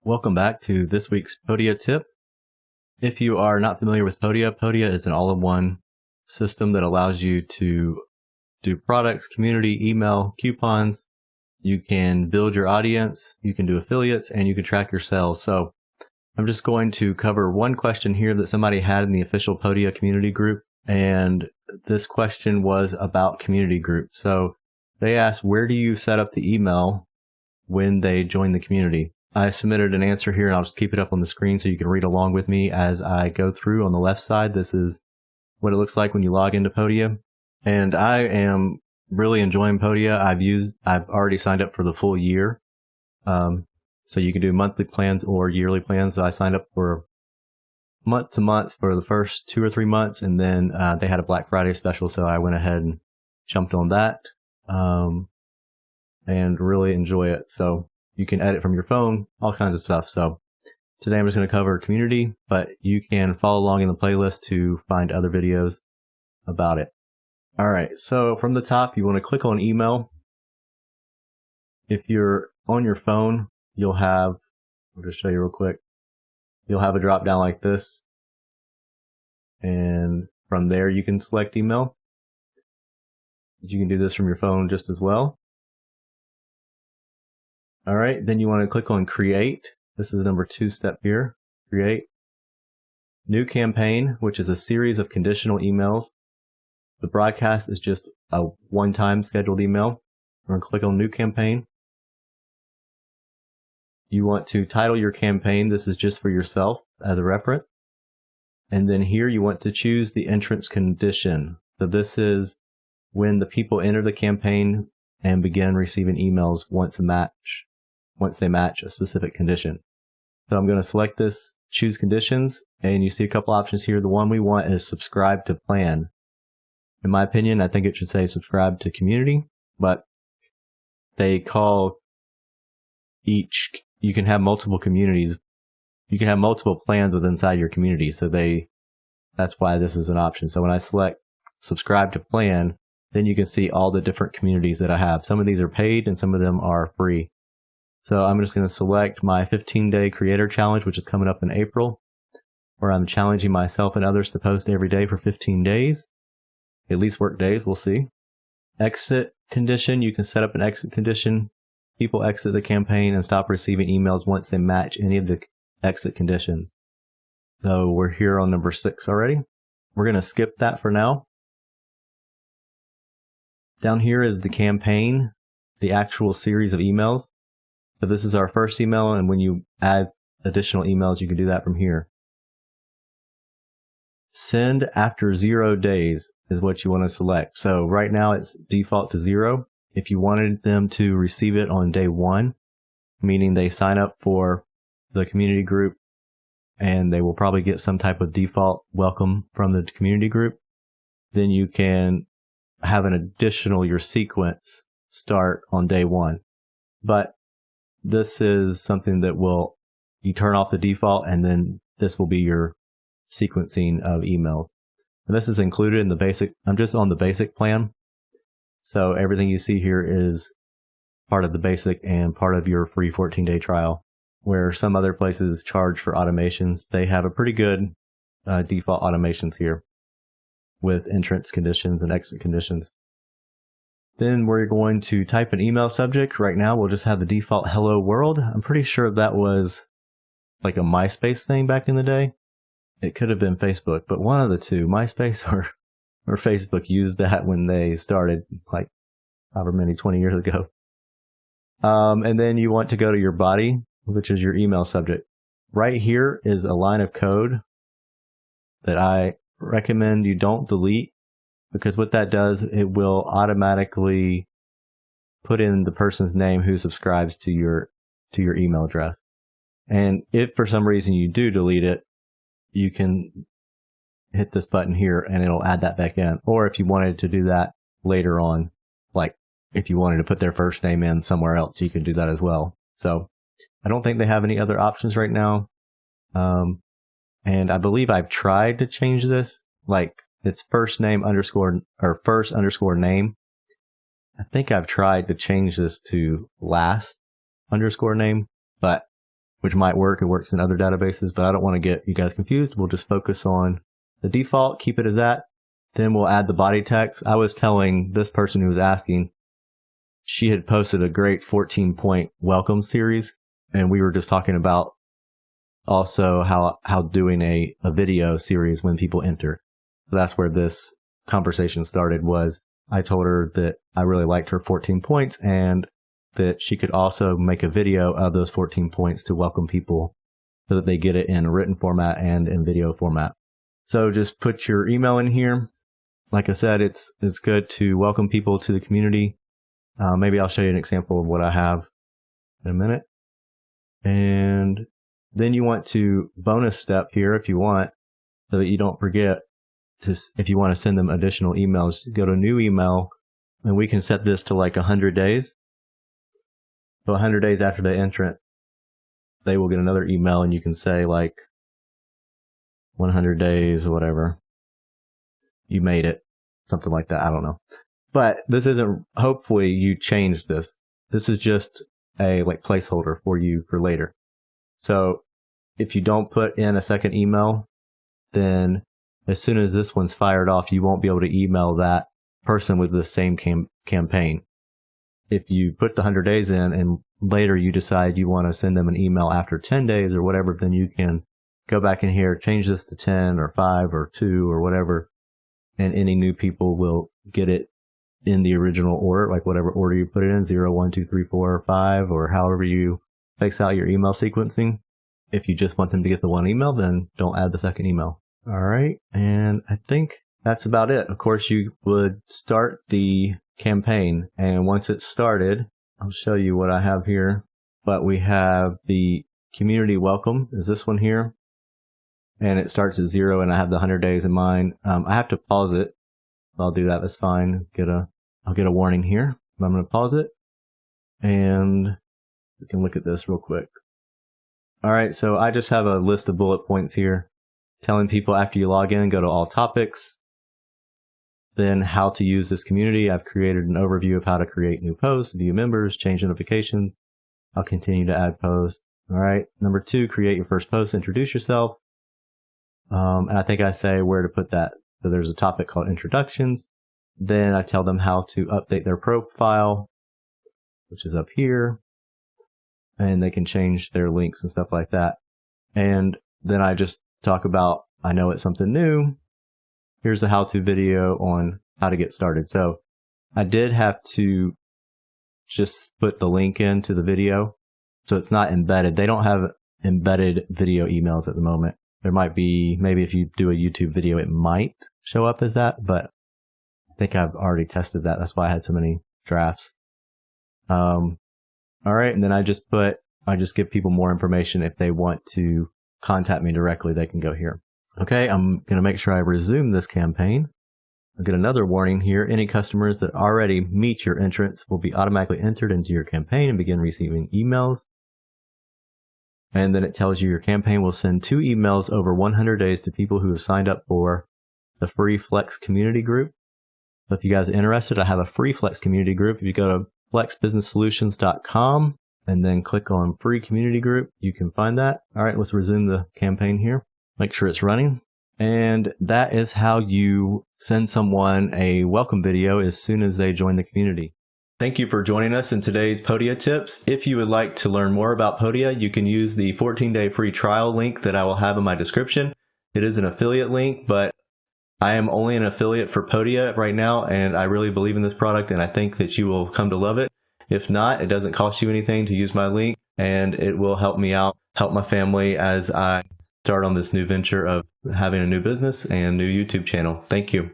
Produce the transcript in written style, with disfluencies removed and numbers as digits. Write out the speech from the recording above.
Welcome back to this week's Podia tip. If you are not familiar with Podia, Podia is an all-in-one system that allows you to do products, community, email, coupons. You can build your audience, you can do affiliates, and you can track your sales. So I'm just going to cover one question here that somebody had in the official Podia community group. And this question was about community group. So they asked, where do you set up the email when they join the community? I submitted an answer here, and I'll just keep it up on the screen so you can read along with me as I go through. On the left side, this is what it looks like when you log into Podia. And I am really enjoying Podia. I've already signed up for the full year. So you can do monthly plans or yearly plans. So I signed up for month to month for the first 2 or 3 months, and then they had a Black Friday special, so I went ahead and jumped on that and really enjoy it. So you can edit from your phone, all kinds of stuff. So today I'm just going to cover community, but you can follow along in the playlist to find other videos about it. All right, so from the top, you want to click on email. If you're on your phone, you'll have, I'll just show you real quick. You'll have a drop down like this. And from there, you can select email. You can do this from your phone just as well. All right, then you want to click on create. This is number 2 step here, create. New campaign, which is a series of conditional emails. The broadcast is just a one-time scheduled email. We're going to click on new campaign. You want to title your campaign. This is just for yourself as a reference. And then here you want to choose the entrance condition. So this is when the people enter the campaign and begin receiving emails once they match a specific condition. So I'm going to select this, choose conditions, and you see a couple options here. The one we want is subscribe to plan. In my opinion, I think it should say subscribe to community, but they call each, you can have multiple communities. You can have multiple plans within inside your community. So that's why this is an option. So when I select subscribe to plan, then you can see all the different communities that I have. Some of these are paid and some of them are free. So I'm just going to select my 15-day creator challenge, which is coming up in April, where I'm challenging myself and others to post every day for 15 days, at least work days, we'll see. Exit condition, you can set up an exit condition. People exit the campaign and stop receiving emails once they match any of the exit conditions. So we're here on number 6 already. We're going to skip that for now. Down here is the campaign, the actual series of emails. So this is our first email, and when you add additional emails, you can do that from here. Send after 0 days is what you want to select. So right now it's default to 0. If you wanted them to receive it on day 1, meaning they sign up for the community group and they will probably get some type of default welcome from the community group, then you can have an additional, your sequence start on day 1. But this is something that you turn off the default, and then this will be your sequencing of emails. And this is included in the basic. I'm just on the basic plan. So everything you see here is part of the basic and part of your free 14-day trial, where some other places charge for automations. They have a pretty good default automations here with entrance conditions and exit conditions. Then we're going to type an email subject. Right now, we'll just have the default hello world. I'm pretty sure that was like a MySpace thing back in the day. It could have been Facebook, but one of the two, MySpace or Facebook, used that when they started, like however many, 20 years ago. And then you want to go to your body, which is your email subject. Right here is a line of code that I recommend you don't delete, because what that does, it will automatically put in the person's name who subscribes to your email address. And if for some reason you do delete it, you can hit this button here and it'll add that back in. Or if you wanted to do that later on, like if you wanted to put their first name in somewhere else, you can do that as well. So I don't think they have any other options right now. And I believe I've tried to change this, like it's first name underscore or first underscore name. I think I've tried to change this to last underscore name, but which might work. It works in other databases, but I don't want to get you guys confused. We'll just focus on the default, keep it as that. Then we'll add the body text. I was telling this person who was asking, she had posted a great 14-point welcome series, and we were just talking about also how doing a video series when people enter. So that's where this conversation started. Was I told her that I really liked her 14 points and that she could also make a video of those 14 points to welcome people so that they get it in written format and in video format. So just put your email in here. Like I said, it's good to welcome people to the community. Maybe I'll show you an example of what I have in a minute. And then you want to bonus step here if you want, so that you don't forget to, if you want to send them additional emails, go to new email, and we can set this to like 100 days. So 100 days after the entrant, they will get another email, and you can say like 100 days or whatever. You made it. Something like that. I don't know. But this isn't, hopefully you changed this. This is just a like placeholder for you for later. So if you don't put in a second email, then as soon as this one's fired off, you won't be able to email that person with the same campaign. If you put the 100 days in and later you decide you want to send them an email after 10 days or whatever, then you can go back in here, change this to 10 or 5 or 2 or whatever, and any new people will get it in the original order, like whatever order you put it in, 0, 1, 2, 3, 4, 5, or however you space out your email sequencing. If you just want them to get the one email, then don't add the second email. All right, and I think that's about it. Of course, you would start the campaign, and once it's started, I'll show you what I have here. But we have the community welcome, is this one here, and it starts at 0, and I have the 100 days in mind. I have to pause it. I'll do that. That's fine. I'll get a warning here. I'm going to pause it, and we can look at this real quick. All right, so I just have a list of bullet points here telling people after you log in, go to all topics. Then how to use this community. I've created an overview of how to create new posts, view members, change notifications. I'll continue to add posts. All right, number 2, create your first post, introduce yourself. And I think I say where to put that. So there's a topic called introductions. Then I tell them how to update their profile, which is up here. And they can change their links and stuff like that. And then I just talk about, I know it's something new. Here's a how-to video on how to get started. So I did have to just put the link into the video. So it's not embedded. They don't have embedded video emails at the moment. There might be, maybe if you do a YouTube video, it might show up as that, but I think I've already tested that. That's why I had so many drafts. All right, and then I just give people more information. If they want to contact me directly, they can go here. Okay, I'm going to make sure I resume this campaign. I'll get another warning here. Any customers that already meet your entrance will be automatically entered into your campaign and begin receiving emails. And then it tells you your campaign will send 2 emails over 100 days to people who have signed up for the free Flex community group. So if you guys are interested, I have a free Flex community group. If you go to flexbusinesssolutions.com and then click on free community group, you can find that. All right, let's resume the campaign here. Make sure it's running. And that is how you send someone a welcome video as soon as they join the community. Thank you for joining us in today's Podia Tips. If you would like to learn more about Podia, you can use the 14-day free trial link that I will have in my description. It is an affiliate link, but I am only an affiliate for Podia right now, and I really believe in this product, and I think that you will come to love it. If not, it doesn't cost you anything to use my link, and it will help me out, help my family as I start on this new venture of having a new business and new YouTube channel. Thank you.